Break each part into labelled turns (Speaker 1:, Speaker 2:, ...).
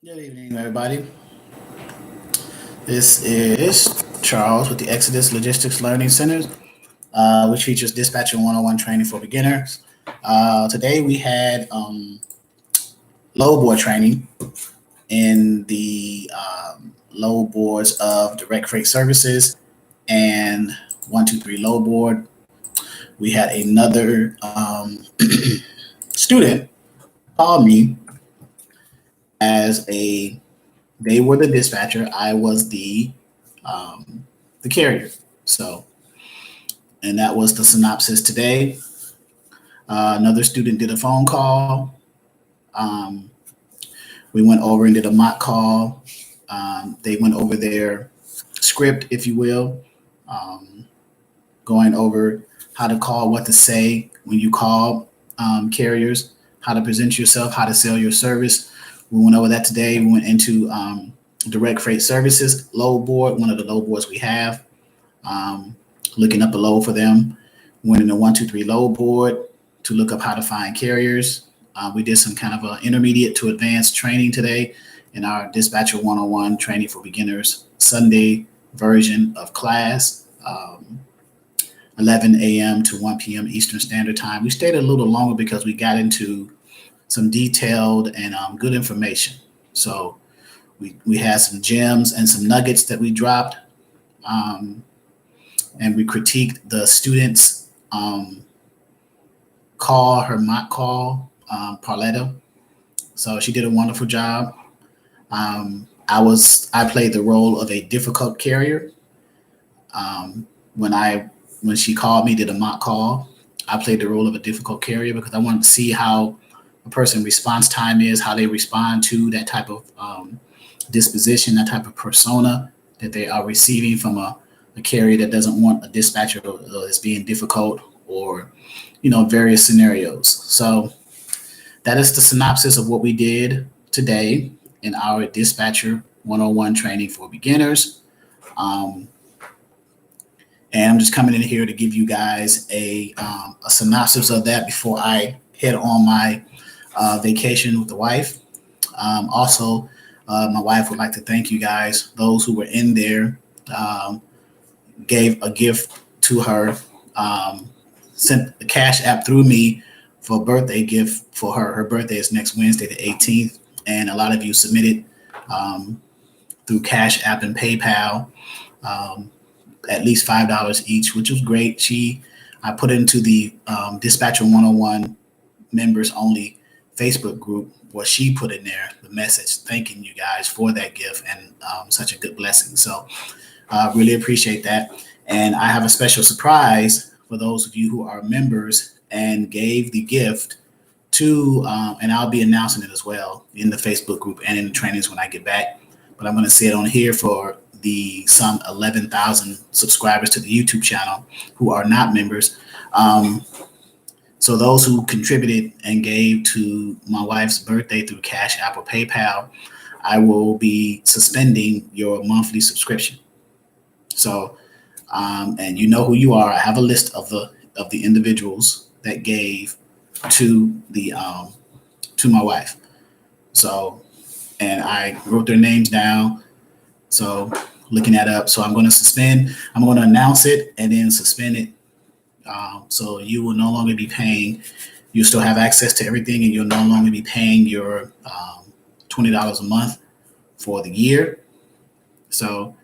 Speaker 1: Good evening, everybody. This is Charles with the Exodus Logistics Learning Center, which features dispatcher 101 training for beginners. Today we had load board training in the load boards of direct freight services and 123 load board. We had another student call me as a they were the dispatcher, I was the carrier. So, and that was the synopsis today. Another student did a phone call. Um, we went over and did a mock call. They went over their script, if you will, um, going over how to call, what to say when you call carriers, how to present yourself, how to sell your service. We went over that today. We went into direct freight services load board, one of the load boards we have. Um, Looking up a load for them. Went in the 123 load board to look up how to find carriers. We did some kind of intermediate to advanced training today in our Dispatcher 101 training for beginners Sunday version of class, 11 a.m. to 1 p.m. Eastern Standard Time. We stayed a little longer because we got into some detailed and good information. So we had some gems and some nuggets that we dropped. Um, and we critiqued the students' call, her mock call, Parletta. So she did a wonderful job. I played the role of a difficult carrier. Um, when she called me, did a mock call, I played the role of a difficult carrier because I wanted to see how a person response time is, how they respond to that type of disposition, that type of persona that they are receiving from a carrier that doesn't want a dispatcher that's being difficult or various scenarios. So that is the synopsis of what we did today in our dispatcher 101 training for beginners. Um, and I'm just coming in here to give you guys a synopsis of that before I head on my vacation with the wife. Also, my wife would like to thank you guys, those who were in there, um, gave a gift to her, sent the Cash App through me for a birthday gift for her. Her birthday is next Wednesday, the 18th. And a lot of you submitted through Cash App and PayPal, um, at least $5 each, which was great. I put into the Dispatcher 101 members only Facebook group what she put in there, the message thanking you guys for that gift and such a good blessing. So really appreciate that. And I have a special surprise for those of you who are members and gave the gift to, and I'll be announcing it as well in the Facebook group and in the trainings when I get back. But I'm going to say it on here for the some 11,000 subscribers to the YouTube channel who are not members. So those who contributed and gave to my wife's birthday through Cash App or PayPal, I will be suspending your monthly subscription. So, and you know who you are. I have a list of the individuals that gave to the to my wife. So, and I wrote their names down. So, looking that up. So I'm going to suspend. I'm going to announce it and then suspend it. So you will no longer be paying. You still have access to everything, and you'll no longer be paying your $20 a month for the year. So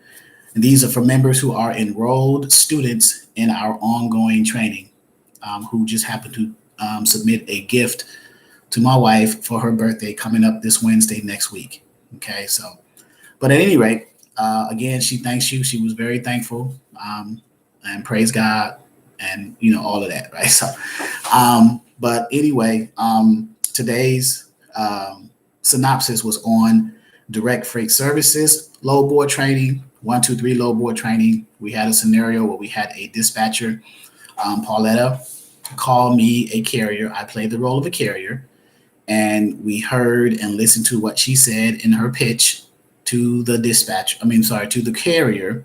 Speaker 1: and these are for members who are enrolled students in our ongoing training, who just happen to submit a gift to my wife for her birthday coming up this Wednesday next week. Okay, so, but at any rate, again, she thanks you. She was very thankful, and praise God, and all of that, right? So, but anyway, today's synopsis was on direct freight services, load board training, 123 load board training. We had a scenario where we had a dispatcher, Pauletta, call me a carrier. I played the role of a carrier, and we heard and listened to what she said in her pitch to the dispatcher. To the carrier,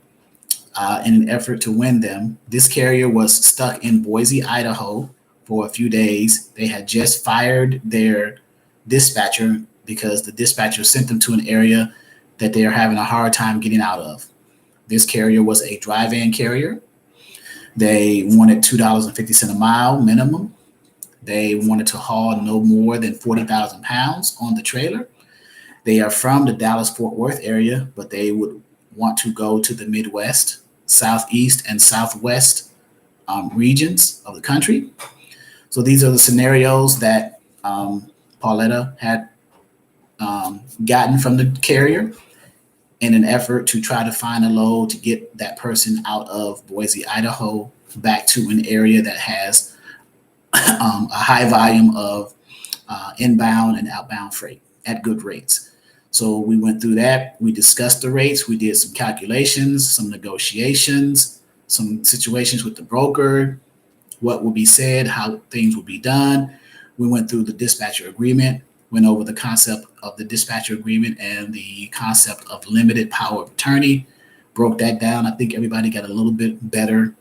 Speaker 1: in an effort to win them. This carrier was stuck in Boise, Idaho for a few days. They had just fired their dispatcher because the dispatcher sent them to an area that they are having a hard time getting out of. This carrier was a dry-van carrier. They wanted $2.50 a mile minimum. They wanted to haul no more than 40,000 pounds on the trailer. They are from the Dallas-Fort Worth area, but they would want to go to the Midwest, Southeast, and Southwest regions of the country. So these are the scenarios that Pauletta had gotten from the carrier in an effort to try to find a load to get that person out of Boise, Idaho, back to an area that has a high volume of inbound and outbound freight at good rates. So we went through that. We discussed the rates. We did some calculations, some negotiations, some situations with the broker, what will be said, how things will be done. We went through the dispatcher agreement, went over the concept of the dispatcher agreement and the concept of limited power of attorney, broke that down. I think everybody got a little bit better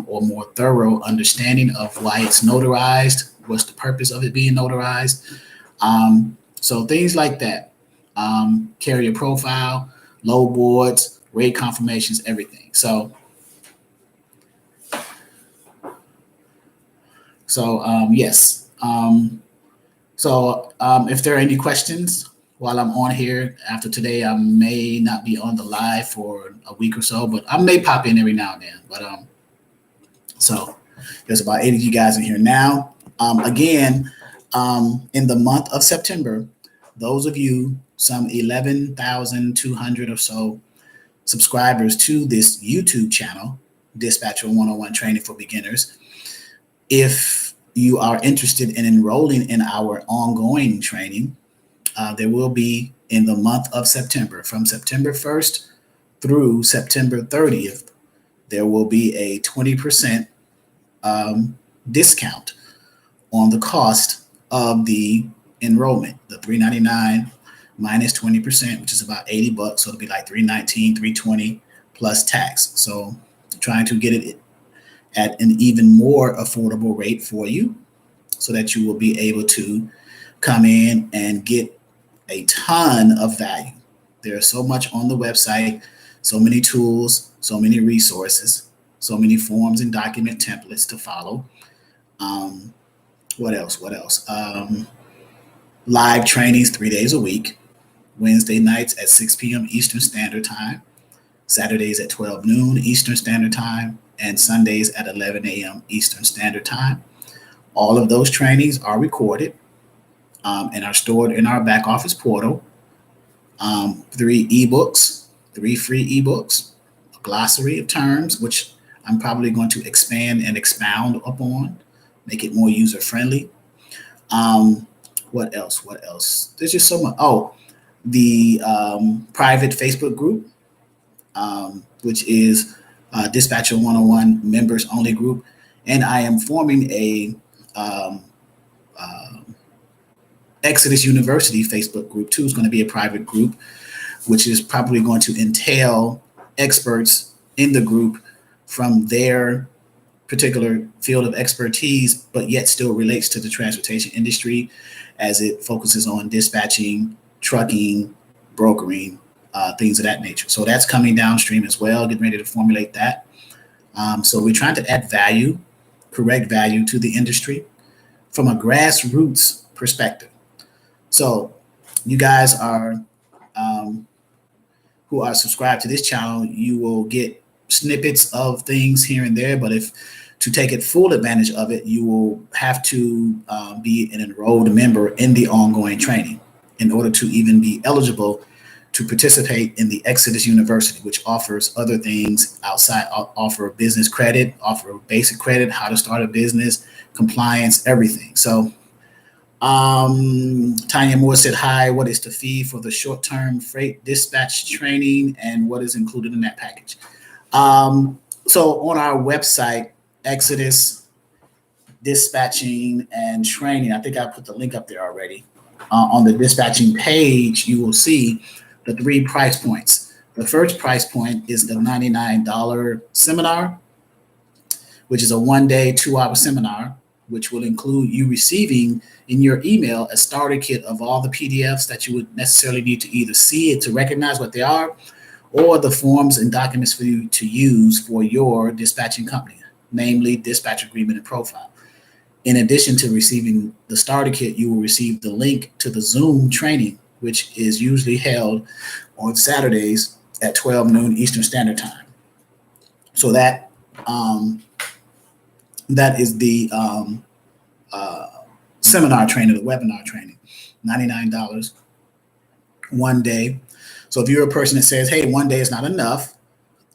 Speaker 1: or more thorough understanding of why it's notarized, what's the purpose of it being notarized. So things like that. Carrier profile, load boards, rate confirmations, everything. So yes. If there are any questions while I'm on here after today, I may not be on the live for a week or so, but I may pop in every now and then. But so there's about 80 of you guys in here now. Again, in the month of September, those of you, some 11,200 or so subscribers to this YouTube channel, Dispatcher 101 Training for Beginners, if you are interested in enrolling in our ongoing training, there will be in the month of September, from September 1st through September 30th, there will be a 20% discount on the cost of the enrollment, the $399 minus 20%, which is about $80. So it'll be like $319, $320 plus tax. So trying to get it at an even more affordable rate for you so that you will be able to come in and get a ton of value. There's so much on the website, so many tools, so many resources, so many forms and document templates to follow. What else? Live trainings 3 days a week, Wednesday nights at 6 p.m. Eastern Standard Time, Saturdays at 12 noon Eastern Standard Time, and Sundays at 11 a.m. Eastern Standard Time. All of those trainings are recorded and are stored in our back office portal. 3 ebooks, 3 free ebooks, a glossary of terms, which I'm probably going to expand and expound upon, make it more user friendly. What else? There's just so much. Oh, the private Facebook group, which is Dispatcher 101 members only group. And I am forming a Exodus University Facebook group too. It's going to be a private group, which is probably going to entail experts in the group from their particular field of expertise, but yet still relates to the transportation industry as it focuses on dispatching, trucking, brokering, things of that nature. So that's coming downstream as well, getting ready to formulate that. So we're trying to add value, correct value to the industry from a grassroots perspective. So you guys are, who are subscribed to this channel, you will get snippets of things here and there, but if to take it full advantage of it, you will have to be an enrolled member in the ongoing training in order to even be eligible to participate in the Exodus University, which offers other things outside, offer business credit, offer basic credit, how to start a business, compliance, everything. So Tanya Moore said, hi, what is the fee for the short-term freight dispatch training and what is included in that package? So on our website, Exodus Dispatching and Training, I think I put the link up there already. On the dispatching page, you will see the 3 price points. The first price point is the $99 seminar, which is a 1-day, 2-hour seminar which will include you receiving in your email a starter kit of all the PDFs that you would necessarily need to either see it to recognize what they are, or the forms and documents for you to use for your dispatching company, namely dispatch agreement and profile. In addition to receiving the starter kit, you will receive the link to the Zoom training, which is usually held on Saturdays at 12 noon Eastern Standard Time. So that is the seminar training, the webinar training, $99 one day. So if you're a person that says, hey, one day is not enough,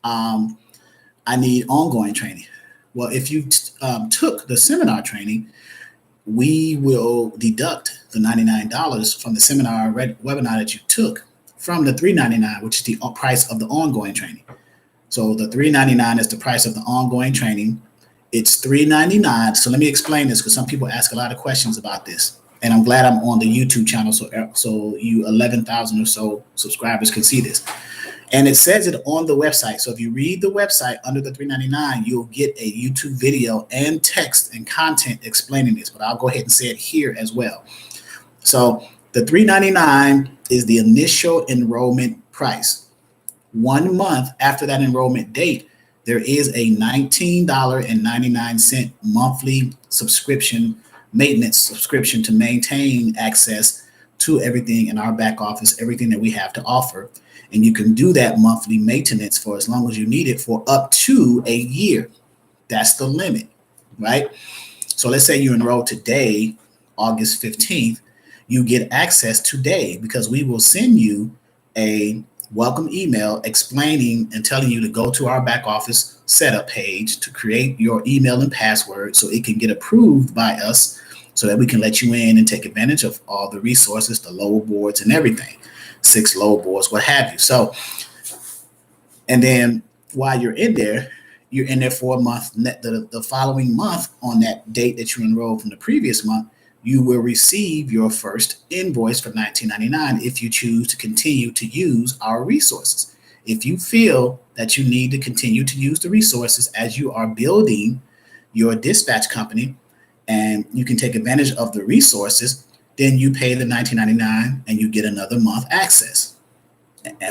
Speaker 1: I need ongoing training. Well, if you took the seminar training, we will deduct the $99 from the seminar webinar that you took from the $399, which is the price of the ongoing training. So the $399 is the price of the ongoing training. It's $399. So let me explain this, because some people ask a lot of questions about this. And I'm glad I'm on the YouTube channel so you 11,000 or so subscribers can see this. And it says it on the website. So if you read the website under the $399, you'll get a YouTube video and text and content explaining this. But I'll go ahead and say it here as well. So the $399 is the initial enrollment price. 1 month after that enrollment date, there is a $19.99 monthly subscription, maintenance subscription, to maintain access to everything in our back office, everything that we have to offer. And you can do that monthly maintenance for as long as you need it, for up to a year. That's the limit, right? So let's say you enroll today, August 15th, you get access today, because we will send you a welcome email explaining and telling you to go to our back office setup page to create your email and password so it can get approved by us, so that we can let you in and take advantage of all the resources, the load boards and everything, 6 load boards, what have you. So, and then while you're in there for a month. The following month, on that date that you enrolled from the previous month, you will receive your first invoice for $19.99 if you choose to continue to use our resources. If you feel that you need to continue to use the resources as you are building your dispatch company, and you can take advantage of the resources, then you pay the $19.99 and you get another month access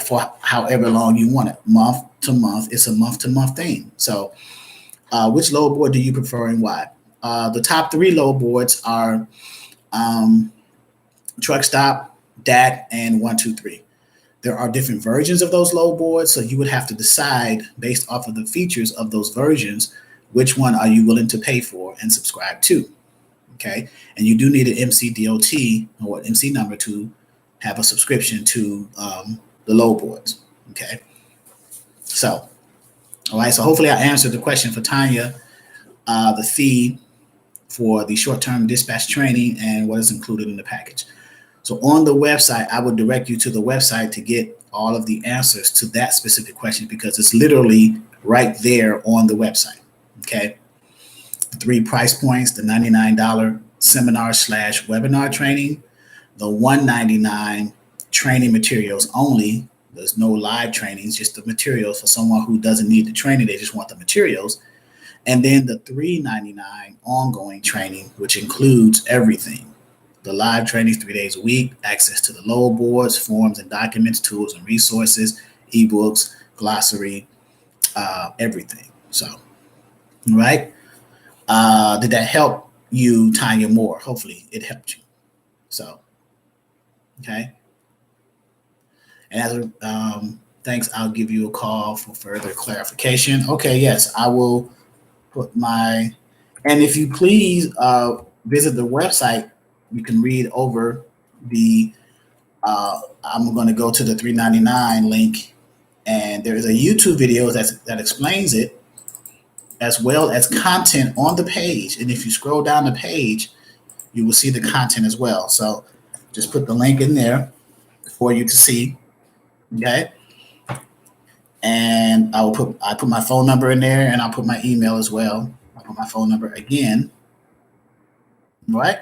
Speaker 1: for however long you want it, month to month. It's a month to month thing. So which load board do you prefer and why? The top 3 load boards are Truck Stop, DAC, and 123. There are different versions of those load boards, so you would have to decide based off of the features of those versions, which one are you willing to pay for and subscribe to, okay? And you do need an MCDOT or MC number to have a subscription to the load boards, okay? So, all right, so hopefully I answered the question for Tanya, the fee for the short-term dispatch training and what is included in the package. So on the website, I would direct you to the website to get all of the answers to that specific question, because it's literally right there on the website, okay? The 3 price points, the $99 seminar/webinar training, the $199 training materials only. There's no live trainings, just the materials for someone who doesn't need the training, they just want the materials. And then the $399 ongoing training, which includes everything. The live training 3 days a week, access to the load boards, forms and documents, tools and resources, ebooks, glossary, everything. So, right? Did that help you, Tanya, more? Hopefully it helped you. So, okay. And as thanks, I'll give you a call for further clarification. Okay, yes, I will put my, and if you please visit the website, you can read over the, I'm going to go to the $399 link, and there is a YouTube video that explains it, as well as content on the page. And if you scroll down the page, you will see the content as well. So just put the link in there for you to see, okay? And I put my phone number in there, and I'll put my email as well. I'll put my phone number again, right?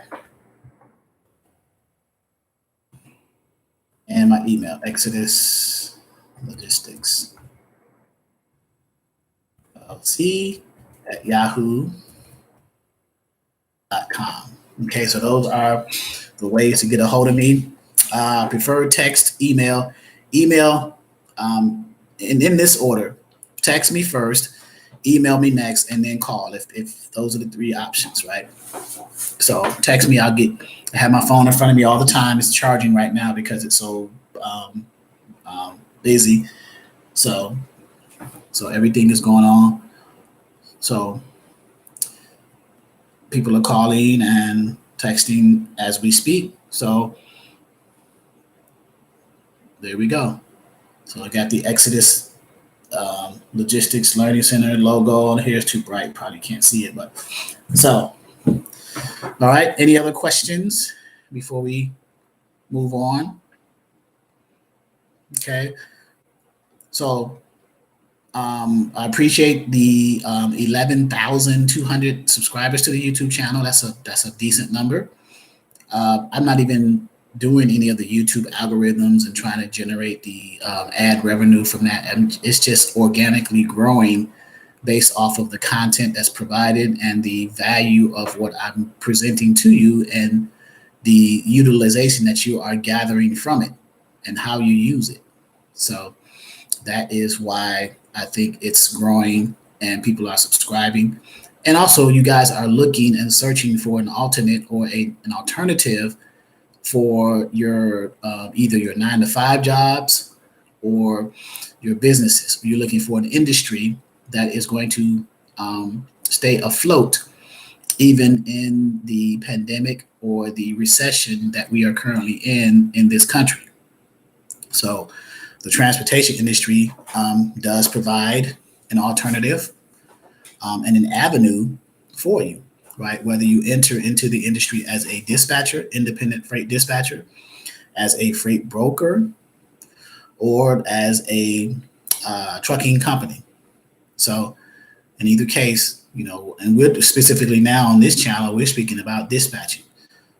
Speaker 1: And my email, exoduslogisticsllc at yahoo.com. Okay, so those are the ways to get a hold of me. Preferred text, email, email, in this order. Text me first, email me next, and then call. If those are the three options, right? So text me. I have my phone in front of me all the time. It's charging right now because it's so busy. So everything is going on. So people are calling and texting as we speak. So there we go. So I got the Exodus Logistics Learning Center logo on here. It's too bright, probably can't see it, but so. All right. Any other questions before we move on? Okay. So I appreciate the 11,200 subscribers to the YouTube channel. That's a decent number. I'm not even doing any of the YouTube algorithms and trying to generate the ad revenue from that. It's just organically growing based off of the content that's provided and the value of what I'm presenting to you and the utilization that you are gathering from it and how you use it. So that is why I think it's growing and people are subscribing. And also you guys are looking and searching for an alternate or an alternative for your either your 9-to-5 jobs or your businesses. You're looking for an industry that is going to stay afloat even in the pandemic or the recession that we are currently in this country. So the transportation industry does provide an alternative and an avenue for you, right? Whether you enter into the industry as a dispatcher, independent freight dispatcher, as a freight broker, or as a trucking company. So in either case, and we're specifically now on this channel, we're speaking about dispatching,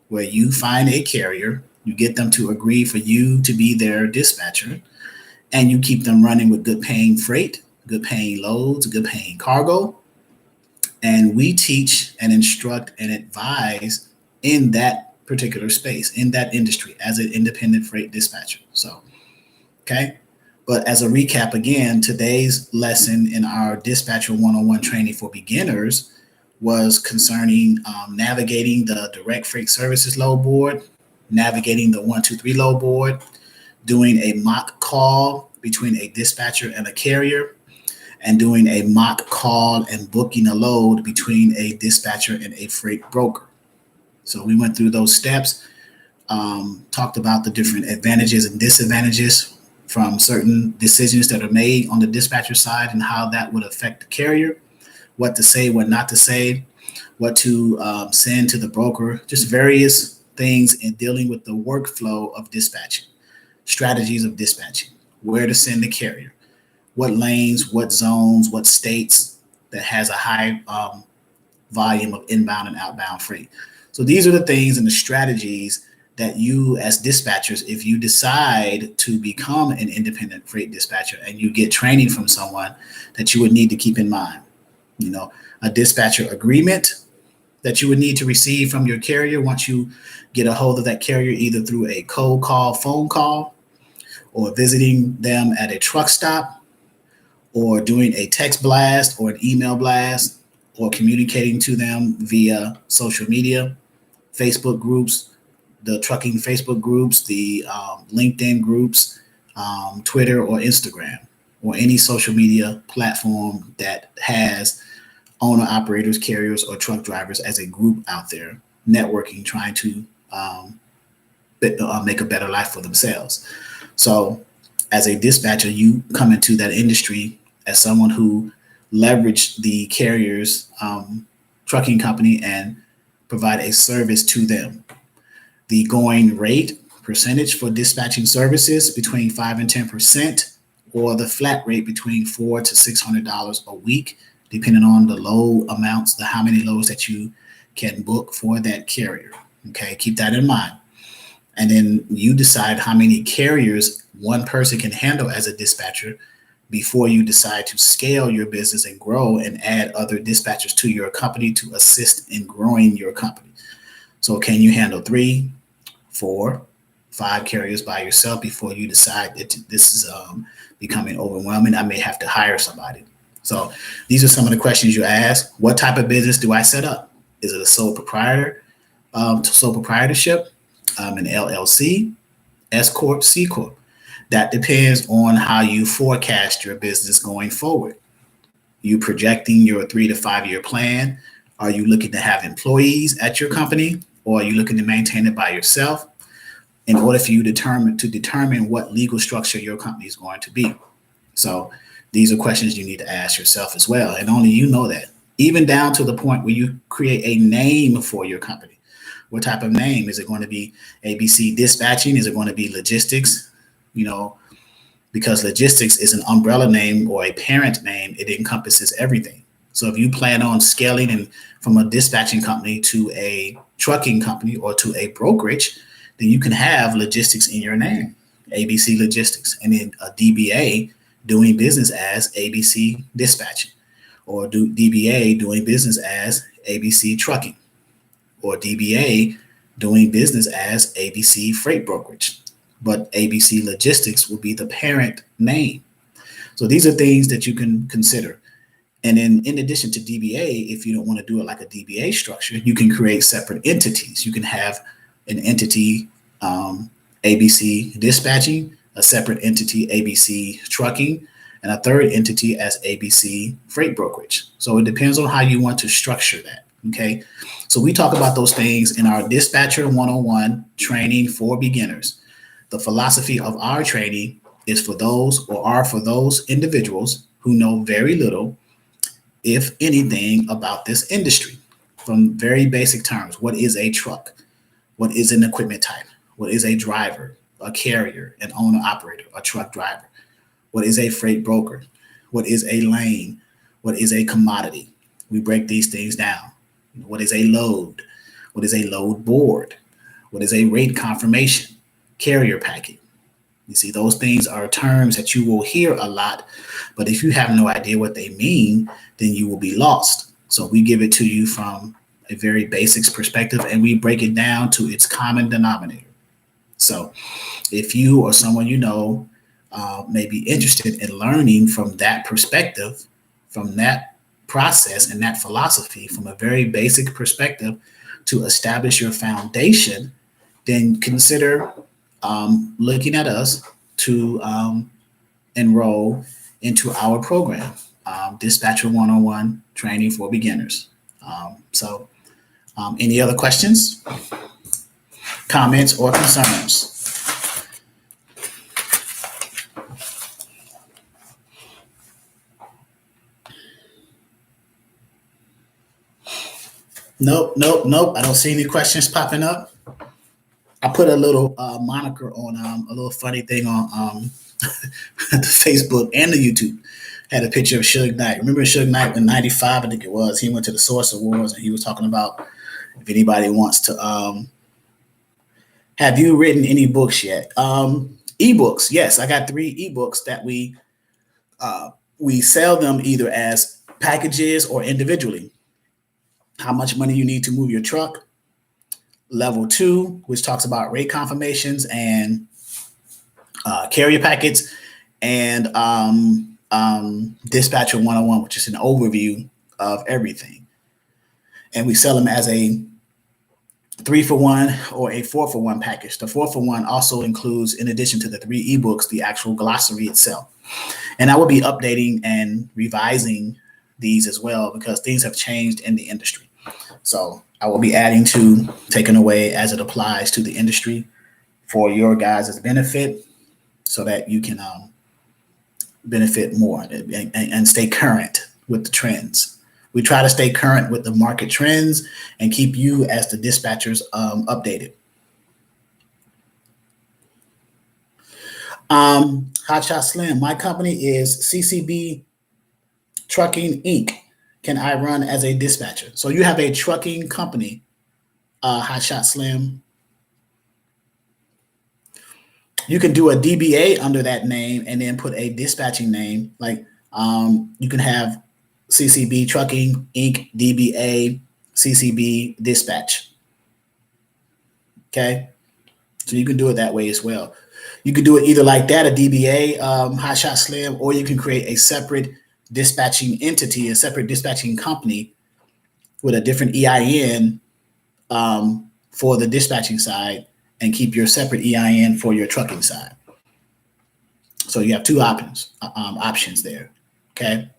Speaker 1: where you find a carrier, you get them to agree for you to be their dispatcher, and you keep them running with good paying freight, good paying loads, good paying cargo. And we teach and instruct and advise in that particular space, in that industry as an independent freight dispatcher. So, okay. But as a recap, again, today's lesson in our Dispatcher 101 training for beginners was concerning navigating the direct freight services load board, navigating the 123 load board, doing a mock call between a dispatcher and a carrier, and doing a mock call and booking a load between a dispatcher and a freight broker. So we went through those steps, talked about the different advantages and disadvantages from certain decisions that are made on the dispatcher side and how that would affect the carrier, what to say, what not to say, what to send to the broker, just various things in dealing with the workflow of dispatching, strategies of dispatching, where to send the carrier, what lanes, what zones, what states that has a high volume of inbound and outbound freight. So these are the things and the strategies that you as dispatchers, if you decide to become an independent freight dispatcher and you get training from someone, that you would need to keep in mind. A dispatcher agreement that you would need to receive from your carrier once you get a hold of that carrier, either through a cold call, phone call, or visiting them at a truck stop, or doing a text blast or an email blast, or communicating to them via social media, Facebook groups, the trucking Facebook groups, the LinkedIn groups, Twitter or Instagram, or any social media platform that has owner operators, carriers, or truck drivers as a group out there networking, trying to make a better life for themselves. So as a dispatcher, you come into that industry as someone who leveraged the carrier's trucking company and provide a service to them. The going rate percentage for dispatching services between 5 and 10%, or the flat rate between $400 to $600 a week, depending on the load amounts, how many loads that you can book for that carrier. Okay, keep that in mind. And then you decide how many carriers one person can handle as a dispatcher before you decide to scale your business and grow and add other dispatchers to your company to assist in growing your company. So can you handle 3, 4, 5 carriers by yourself before you decide that this is becoming overwhelming? I may have to hire somebody. So these are some of the questions you ask. What type of business do I set up? Is it a sole proprietorship, an LLC, S Corp, C Corp? That depends on how you forecast your business going forward. You projecting your 3 to 5 year plan? Are you looking to have employees at your company, or are you looking to maintain it by yourself? In order for you to determine what legal structure your company is going to be. So these are questions you need to ask yourself as well. And only you know that, even down to the point where you create a name for your company. What type of name? Is it going to be ABC Dispatching? Is it going to be Logistics? Because logistics is an umbrella name or a parent name. It encompasses everything. So if you plan on scaling and from a dispatching company to a trucking company or to a brokerage, then you can have logistics in your name, ABC Logistics, and then a DBA doing business as ABC Dispatching, or DBA doing business as ABC Trucking, or DBA doing business as ABC Freight Brokerage. But ABC Logistics will be the parent name. So these are things that you can consider. And then in addition to DBA, if you don't want to do it like a DBA structure, you can create separate entities. You can have an entity, ABC Dispatching, a separate entity, ABC Trucking, and a third entity as ABC Freight Brokerage. So it depends on how you want to structure that. Okay. So we talk about those things in our Dispatcher 101 training for beginners. The philosophy of our training is for those individuals who know very little, if anything, about this industry. From very basic terms: what is a truck? What is an equipment type? What is a driver, a carrier, an owner operator, a truck driver? What is a freight broker? What is a lane? What is a commodity? We break these things down. What is a load? What is a load board? What is a rate confirmation? Carrier packing. You see, those things are terms that you will hear a lot, but if you have no idea what they mean, then you will be lost. So we give it to you from a very basics perspective, and we break it down to its common denominator. So if you or someone you know may be interested in learning from that perspective, from that process and that philosophy, from a very basic perspective to establish your foundation, then consider looking at us to enroll into our program, Dispatcher 101 Training for Beginners. Any other questions, comments, or concerns? Nope. I don't see any questions popping up. I put a little moniker on a little funny thing on the Facebook and the YouTube. Had a picture of Suge Knight. Remember Suge Knight in '95, I think it was. He went to the Source Awards and he was talking about if anybody wants to. Have you written any books yet? Ebooks, yes. I got 3 ebooks that we sell them either as packages or individually. How much money you need to move your truck. Level 2, which talks about rate confirmations and carrier packets, and Dispatcher 101, which is an overview of everything. And we sell them as a 3-for-1 or a 4-for-1 package. The 4-for-1 also includes, in addition to the 3 ebooks, the actual glossary itself. And I will be updating and revising these as well because things have changed in the industry. So I will be adding to, taking away as it applies to the industry for your guys' benefit so that you can benefit more and stay current with the trends. We try to stay current with the market trends and keep you as the dispatchers updated. Hotshot Slim, my company is CCB Trucking Inc. Can I run as a dispatcher? So you have a trucking company, Hotshot Slim. You can do a DBA under that name and then put a dispatching name. Like you can have CCB Trucking Inc. DBA CCB Dispatch. Okay, so you can do it that way as well. You can do it either like that, a DBA, Hotshot Slim, or you can create a separate dispatching entity, a separate dispatching company with a different EIN for the dispatching side, and keep your separate EIN for your trucking side. So you have two options there. Okay.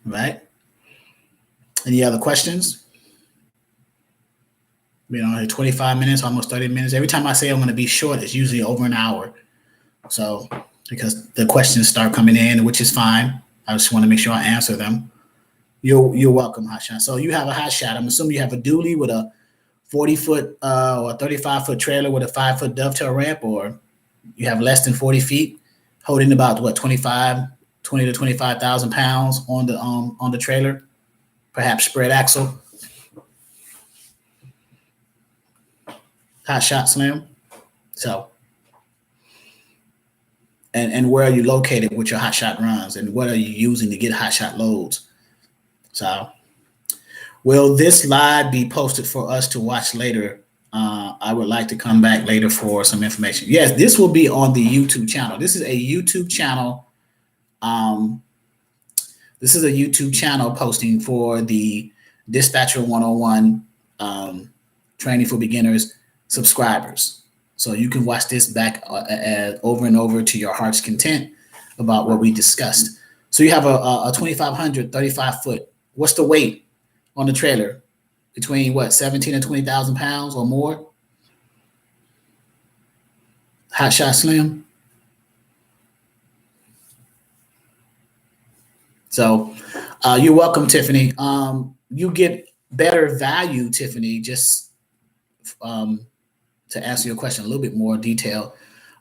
Speaker 1: Right. Any other questions? You know, 25 minutes, almost 30 minutes. Every time I say I'm going to be short, it's usually over an hour. So, because the questions start coming in, which is fine. I just want to make sure I answer them. You're welcome, Hotshot. So you have a Hotshot. I'm assuming you have a dually with a 40-foot or 35-foot trailer with a 5-foot dovetail ramp, or you have less than 40 feet, holding about what 20 to 25,000 pounds on the trailer, perhaps spread axle. Hotshot Slim. So, and where are you located with your Hotshot runs, and what are you using to get Hotshot loads? So, will this live be posted for us to watch later? I would like to come back later for some information. Yes, this will be on the YouTube channel. This is a YouTube channel. This is a YouTube channel posting for the Dispatcher 101 Training for Beginners subscribers. So you can watch this back over and over to your heart's content about what we discussed. So you have a 2,500, 35-foot. What's the weight on the trailer? Between what, 17 and 20,000 pounds or more? Hotshot Slim. So you're welcome, Tiffany. You get better value, Tiffany, just to answer your question a little bit more detail.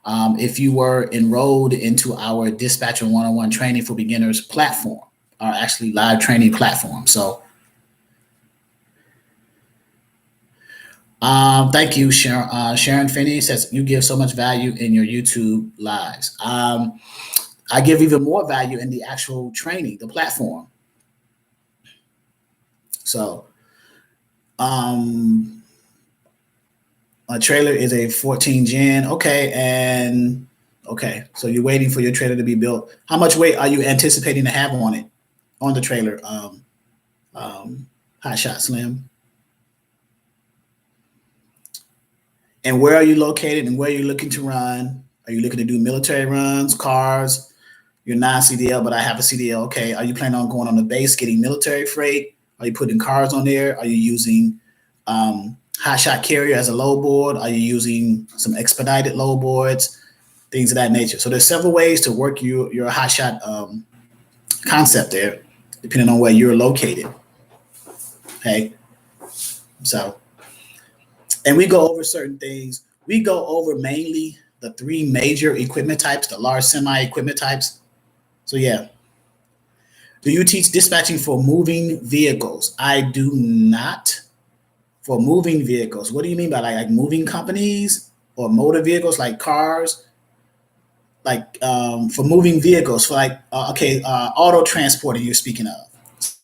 Speaker 1: If you were enrolled into our Dispatcher 101 Training for Beginners platform, our actually live training platform. So thank you, Sharon. Sharon Finney says you give so much value in your YouTube lives. I give even more value in the actual training, the platform. So a trailer is a 14 gen. Okay. And okay. So you're waiting for your trailer to be built. How much weight are you anticipating to have on it, on the trailer? Hotshot Slim. And where are you located and where are you looking to run? Are you looking to do military runs, cars? You're non-CDL, but I have a CDL. Okay. Are you planning on going on the base, getting military freight? Are you putting cars on there? Are you using Hotshot carrier as a load board? Are you using some expedited load boards? Things of that nature. So there's several ways to work your Hotshot concept there, depending on where you're located. Okay. So, and we go over certain things. We go over mainly the three major equipment types, the large semi equipment types. So yeah. Do you teach dispatching for moving vehicles? I do not. For moving vehicles. What do you mean by like moving companies or motor vehicles like cars? Like for moving vehicles, for like, auto transporting you're speaking of.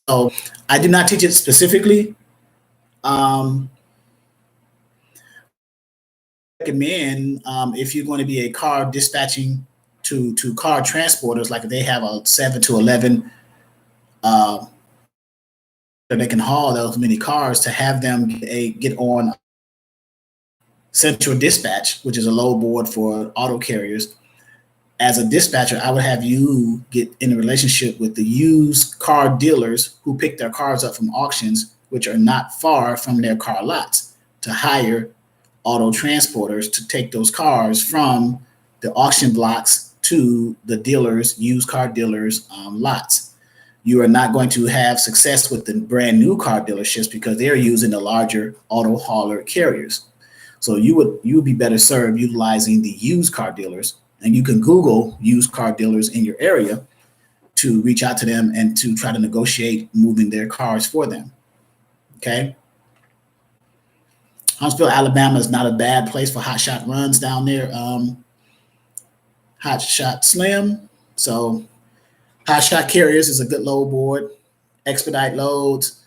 Speaker 1: So I did not teach it specifically. Recommend if you're going to be a car dispatching to car transporters, like if they have a 7 to 11 they can haul those many cars, to have them get on central dispatch, which is a load board for auto carriers. As a dispatcher, I would have you get in a relationship with the used car dealers who pick their cars up from auctions, which are not far from their car lots, to hire auto transporters to take those cars from the auction blocks to the dealers, used car dealers' lots. You are not going to have success with the brand new car dealerships because they're using the larger auto hauler carriers. So you would be better served utilizing the used car dealers, and you can Google used car dealers in your area to reach out to them and to try to negotiate moving their cars for them. Okay. Huntsville, Alabama is not a bad place for hot shot runs down there. Hot shot slim. So hot shot carriers is a good load board. Expedite loads.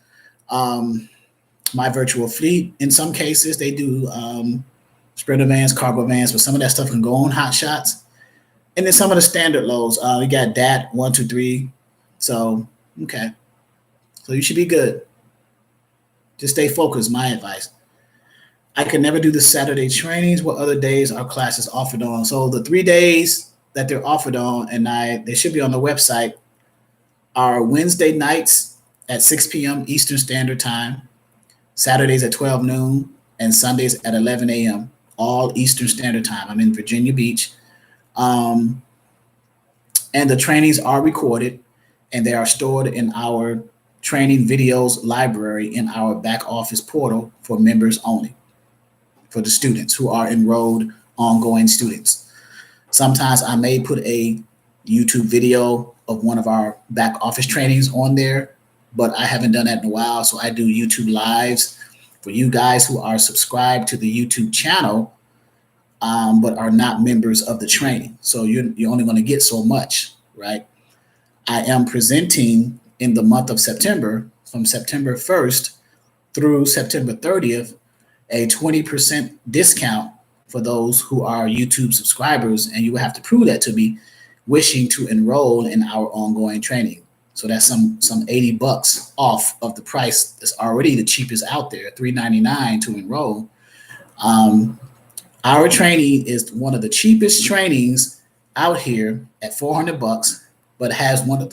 Speaker 1: My virtual fleet, in some cases, they do spreader vans, cargo vans, but some of that stuff can go on hot shots. And then some of the standard loads, we got DAT 1, 2, 3. So, okay. So you should be good. Just stay focused, my advice. I can never do the Saturday trainings. What other days are classes offered on? So the 3 days that they're offered on, and they should be on the website, are Wednesday nights at 6 p.m. Eastern Standard Time, Saturdays at 12 noon, and Sundays at 11 a.m., all Eastern Standard Time. I'm in Virginia Beach. And the trainings are recorded, and they are stored in our training videos library in our back office portal for members only, for the students who are enrolled ongoing students. Sometimes I may put a YouTube video of one of our back office trainings on there, but I haven't done that in a while. So I do YouTube lives for you guys who are subscribed to the YouTube channel, but are not members of the training. So you're only going to get so much, right? I am presenting in the month of September, from September 1st through September 30th, a 20% discount for those who are YouTube subscribers, and you will have to prove that to me, wishing to enroll in our ongoing training. So that's some $80 off of the price that's already the cheapest out there, $399 to enroll. Our training is one of the cheapest trainings out here at $400, but has one of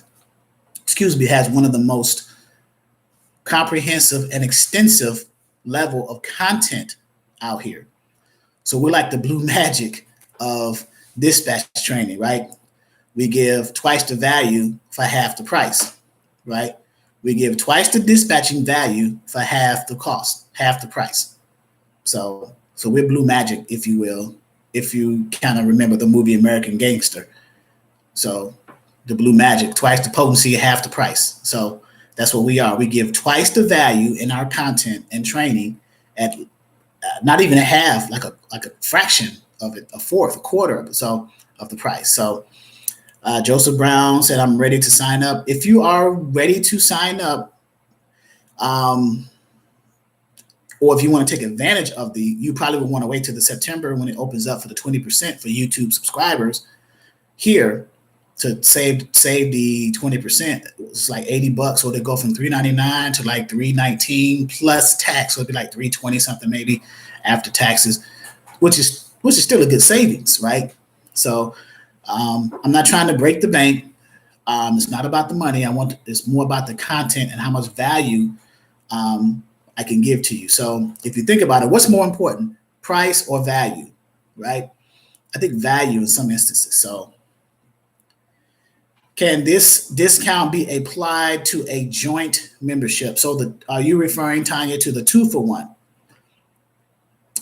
Speaker 1: the most comprehensive and extensive level of content out here. So we're like the blue magic of dispatch training, right? We give twice the value for half the price, right? We give twice the dispatching value for half the cost, half the price. So we're blue magic, if you will, if you kind of remember the movie American Gangster. So the blue magic, twice the potency, half the price. So that's what we are. We give twice the value in our content and training at not even a half, like a fraction of it, a fourth, a quarter of the price. So Joseph Brown said, I'm ready to sign up. If you are ready to sign up, or if you want to take advantage of you probably would want to wait till the September when it opens up for the 20% for YouTube subscribers here to save the 20%. It's like $80, or they go from $399 to like $319 plus tax. So it'd be like $320 something maybe after taxes, which is still a good savings, right? So I'm not trying to break the bank. It's not about the money. It's more about the content and how much value I can give to you. So if you think about it, what's more important, price or value, right? I think value in some instances. So can this discount be applied to a joint membership? So are you referring, Tanya, to the 2-for-1?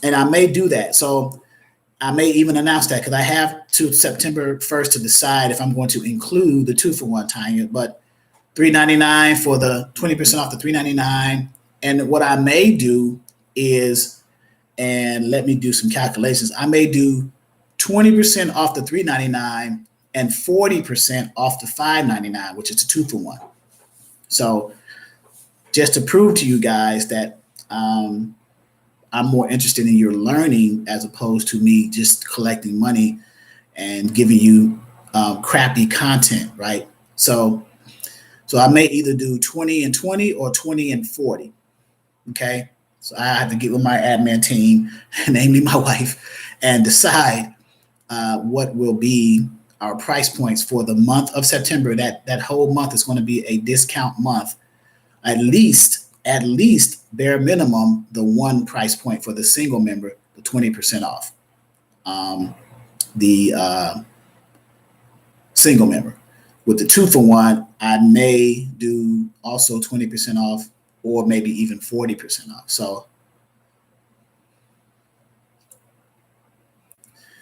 Speaker 1: And I may do that. So I may even announce that, because I have to September 1st to decide if I'm going to include the 2-for-1, Tanya. But $399 for the 20% off the $399. And what I may do is, and let me do some calculations, I may do 20% off the $399 and 40% off the $599, which is a 2-for-1. So just to prove to you guys that I'm more interested in your learning as opposed to me just collecting money and giving you crappy content, right? So I may either do 20 and 20 or 20 and 40. Okay. So I have to get with my admin team, namely my wife, and decide what will be our price points for the month of September. That whole month is going to be a discount month. At least bare minimum, the one price point for the single member, the 20% off. The single member. With the 2-for-1, I may do also 20% off, or maybe even 40% off. So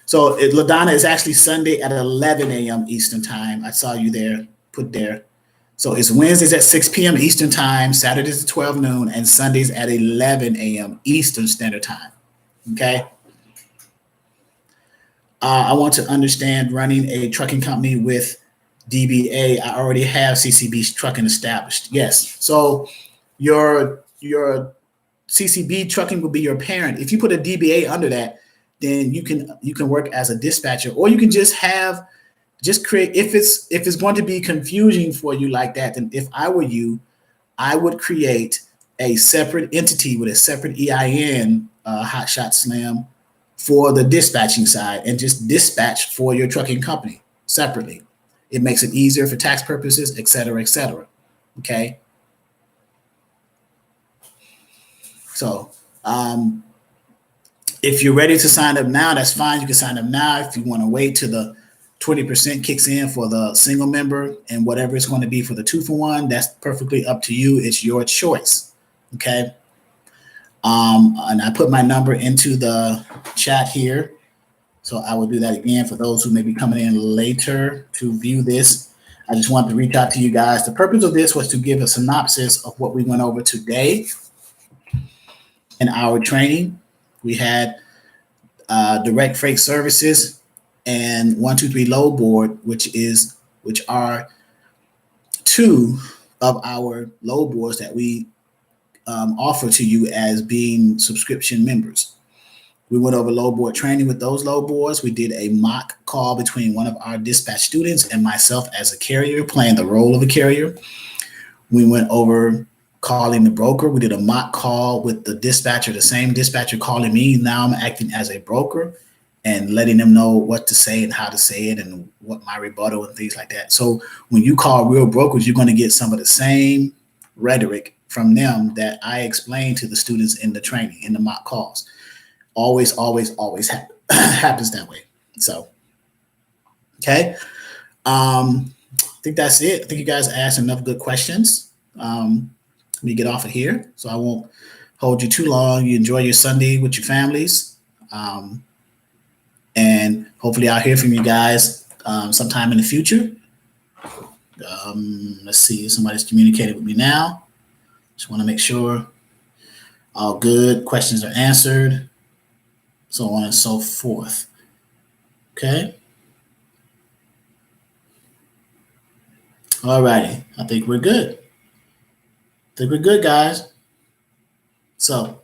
Speaker 1: LaDonna is actually Sunday at 11 a.m. Eastern time. I saw you there, put there. So it's Wednesdays at 6 p.m. Eastern Time, Saturdays at 12 noon, and Sundays at 11 a.m. Eastern Standard Time. Okay. I want to understand running a trucking company with DBA. I already have CCB trucking established. Yes. So your CCB trucking will be your parent. If you put a DBA under that, then you can work as a dispatcher, or you can just create. If it's going to be confusing for you like that, then if I were you, I would create a separate entity with a separate EIN, Hotshot Slam, for the dispatching side, and just dispatch for your trucking company separately. It makes it easier for tax purposes, et cetera, et cetera. Okay. So if you're ready to sign up now, that's fine. You can sign up now. If you want to wait till the 20% kicks in for the single member and whatever it's going to be for the 2-for-1, that's perfectly up to you. It's your choice. Okay. And I put my number into the chat here. So I will do that again for those who may be coming in later to view this. I just wanted to reach out to you guys. The purpose of this was to give a synopsis of what we went over today in our training. We had direct freight services and 123 load board, which are two of our load boards that we offer to you as being subscription members. We went over load board training with those load boards. We did a mock call between one of our dispatch students and myself as a carrier, playing the role of a carrier. We went over calling the broker. We did a mock call with the dispatcher, the same dispatcher calling me. Now I'm acting as a broker and letting them know what to say and how to say it and what my rebuttal and things like that. So when you call real brokers, you're going to get some of the same rhetoric from them that I explained to the students in the training, in the mock calls. Always happens that way. So, okay. I think that's it. I think you guys asked enough good questions. Let me get off of here so I won't hold you too long. You enjoy your Sunday with your families. And hopefully I'll hear from you guys sometime in the future. Let's see if somebody's communicated with me now. Just want to make sure all good questions are answered, so on and so forth. Okay. All righty. I think we're good. Guys. So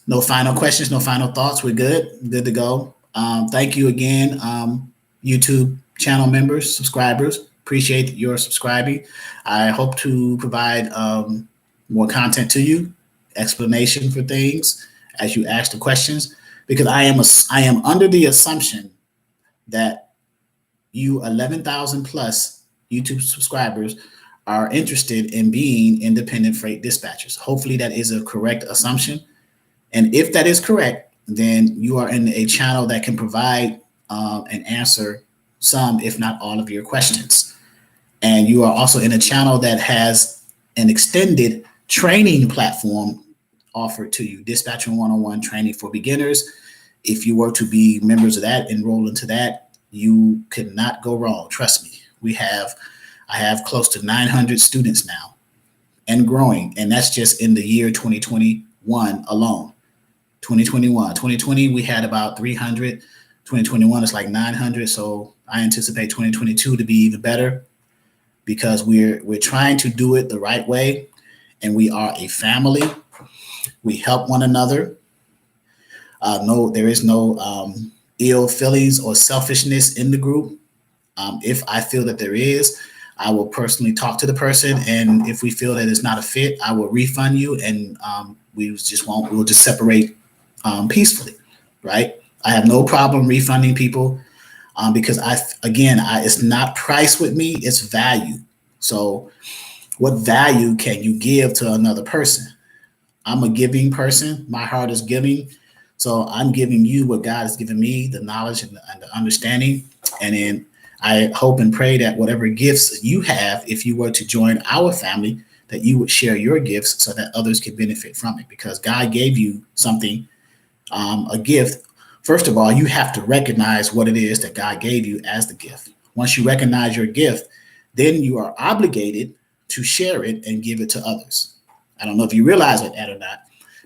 Speaker 1: no final questions, no final thoughts. We're good. Good to go. Thank you again, YouTube channel members, subscribers. Appreciate your subscribing. I hope to provide more content to you, explanation for things as you ask the questions, because I am under the assumption that you 11,000 plus YouTube subscribers are interested in being independent freight dispatchers. Hopefully that is a correct assumption. And if that is correct, then you are in a channel that can provide and answer some, if not all, of your questions. And you are also in a channel that has an extended training platform offered to you, Dispatching 101 training for beginners. If you were to be members of that, enroll into that, you cannot go wrong. Trust me. I have close to 900 students now and growing. And that's just in the year 2021 alone. 2020, we had about 300. 2021 is like 900. So I anticipate 2022 to be even better, because we're trying to do it the right way. And we are a family. We help one another. There is no ill feelings or selfishness in the group. If I feel that there is, I will personally talk to the person. And if we feel that it's not a fit, I will refund you. And we'll just separate peacefully, right? I have no problem refunding people because it's not price with me, it's value. So what value can you give to another person? I'm a giving person. My heart is giving. So I'm giving you what God has given me, the knowledge and the understanding. And then I hope and pray that whatever gifts you have, if you were to join our family, that you would share your gifts so that others can benefit from it, because God gave you something, a gift. First of all, you have to recognize what it is that God gave you as the gift. Once you recognize your gift, then you are obligated to share it and give it to others. I don't know if you realize that or not,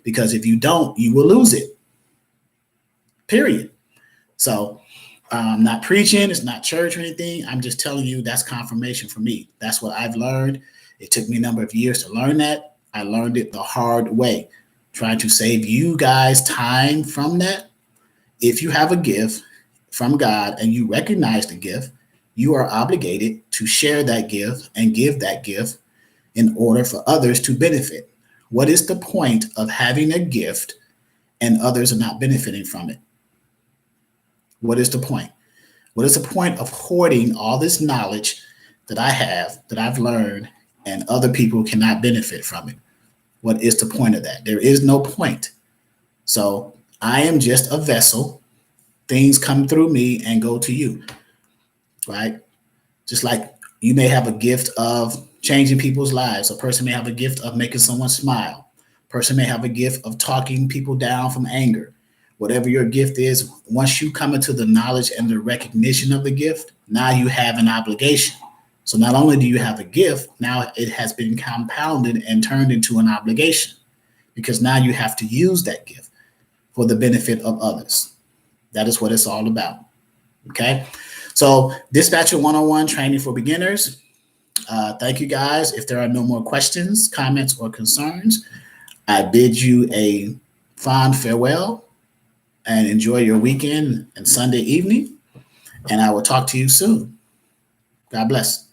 Speaker 1: because if you don't, you will lose it. Period. So I'm not preaching, it's not church or anything. I'm just telling you that's confirmation for me. That's what I've learned. It took me a number of years to learn that. I learned it the hard way, trying to save you guys time from that. If you have a gift from God and you recognize the gift, you are obligated to share that gift and give that gift in order for others to benefit. What is the point of having a gift and others are not benefiting from it? What is the point? What is the point of hoarding all this knowledge that I have, that I've learned, and other people cannot benefit from it? What is the point of that? There is no point. So I am just a vessel. Things come through me and go to you, right? Just like you may have a gift of changing people's lives. A person may have a gift of making someone smile. A person may have a gift of talking people down from anger. Whatever your gift is, once you come into the knowledge and the recognition of the gift, now you have an obligation. So not only do you have a gift, now it has been compounded and turned into an obligation, because now you have to use that gift for the benefit of others. That is what it's all about. Okay. So Dispatcher 101 training for beginners. Thank you guys. If there are no more questions, comments, or concerns, I bid you a fond farewell and enjoy your weekend and Sunday evening. And I will talk to you soon. God bless.